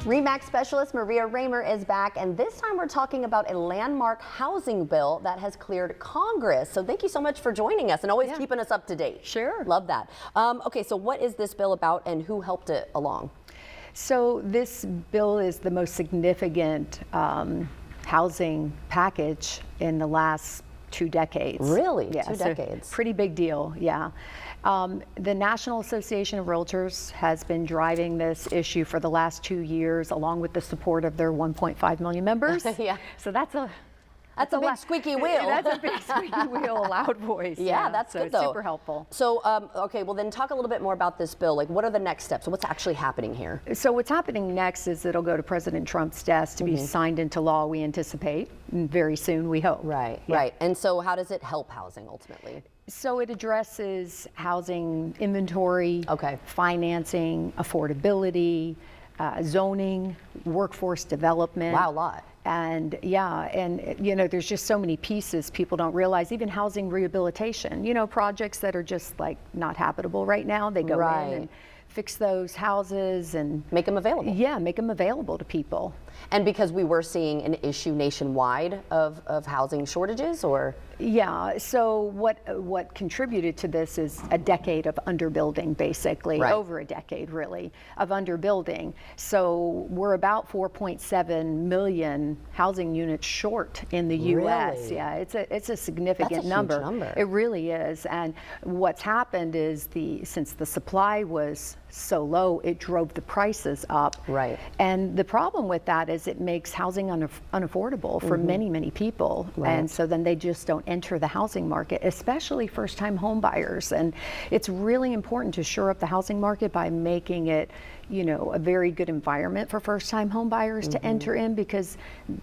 RE/MAX specialist Maria Raymer is back, and this time we're talking about a landmark housing bill that has cleared Congress. So thank you so much for joining us and always keeping us up to date. Sure. Love that. Okay, so what is this bill about and who helped it along? So this bill is the most significant housing package in the last 2 decades. Really? Yeah, 2 so decades. pretty big deal, yeah. The National Association of Realtors has been driving this issue for the last 2 years, along with the support of their 1.5 million members. Yeah. So that's a big squeaky wheel. That's a big squeaky wheel, loud voice. Yeah, that's so good though. Super helpful. So, okay, well then talk a little bit more about this bill. Like, what are the next steps? What's actually happening here? So what's happening next is it'll go to President Trump's desk to be signed into law, we anticipate, very soon, we hope. Right, Yeah. right. And so how does it help housing ultimately? So it addresses housing inventory, financing, affordability, zoning, workforce development. Wow, a lot. And yeah, and you know, there's just so many pieces people don't realize, even housing rehabilitation, you know, projects that are just like not habitable right now, they go in and fix those houses and make them available. Yeah, make them available to people. And because we were seeing an issue nationwide of housing shortages, or? Yeah, so what contributed to this is a decade of underbuilding, basically, over a decade really, of underbuilding. So we're about 4.7 million housing units short in the U.S. Really? Yeah, it's a significant That's a number. huge number. It really is. And what's happened is since the supply was so low, it drove the prices up. Right. And the problem with that is it makes housing unaffordable for many, many people. And so then they just don't enter the housing market, especially first-time home buyers. And it's really important to shore up the housing market by making it, you know, a very good environment for first-time home buyers to enter in, because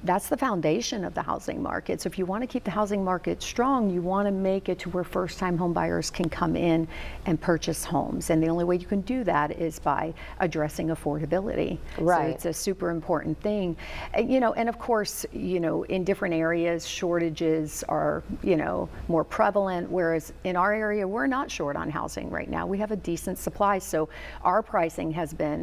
that's the foundation of the housing market. So if you want to keep the housing market strong, you want to make it to where first-time home buyers can come in and purchase homes. And the only way you can do that is by addressing affordability. Right. So it's a super important thing. You know, and of course, you know, in different areas, shortages are, you know, more prevalent, whereas in our area, we're not short on housing right now. We have a decent supply, so our pricing has been,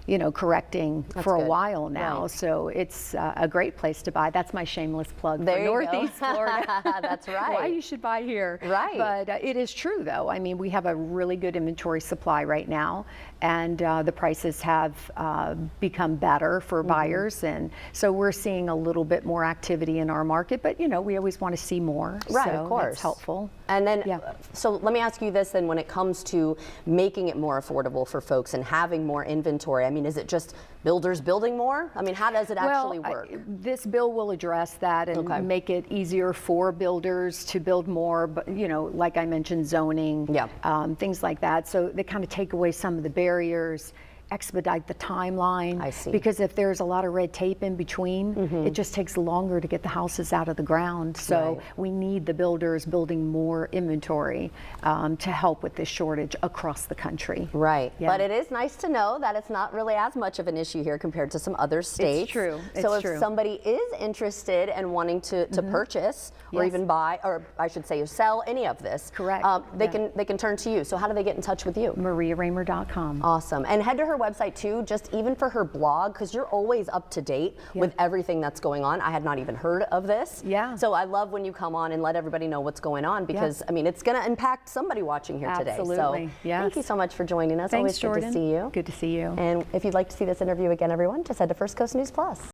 you know, correcting for a while now. Right. So it's a great place to buy. That's my shameless plug for Northeast Florida. That's right. Why you should buy here. Right. But it is true, though. I mean, we have a really good inventory supply right now, and the prices have become better for buyers, and so we're seeing a little bit more activity in our market. But you know, we always want to see more. Right, so of course. it's helpful. And then, so let me ask you this then, when it comes to making it more affordable for folks and having more inventory, I mean, is it just builders building more? I mean, how does it actually work? This bill will address that and make it easier for builders to build more, but you know, like I mentioned, zoning, things like that. So they kind of take away some of the barriers, expedite the timeline. I see. Because if there's a lot of red tape in between, it just takes longer to get the houses out of the ground. So we need the builders building more inventory to help with this shortage across the country. Right. Yeah. But it is nice to know that it's not really as much of an issue here compared to some other states. It's true. So if somebody is interested and wanting to purchase or even buy, or I should say sell any of this, they can turn to you. So how do they get in touch with you? MariaRaymer.com. Awesome. And head to her website too, just even for her blog, because you're always up to date with everything that's going on. I had not even heard of this. Yeah. So I love when you come on and let everybody know what's going on, because I mean, it's going to impact somebody watching here today. Absolutely. So thank you so much for joining us. Thanks, always Jordan. good to see you. Good to see you. And if you'd like to see this interview again, everyone, just head to First Coast News Plus.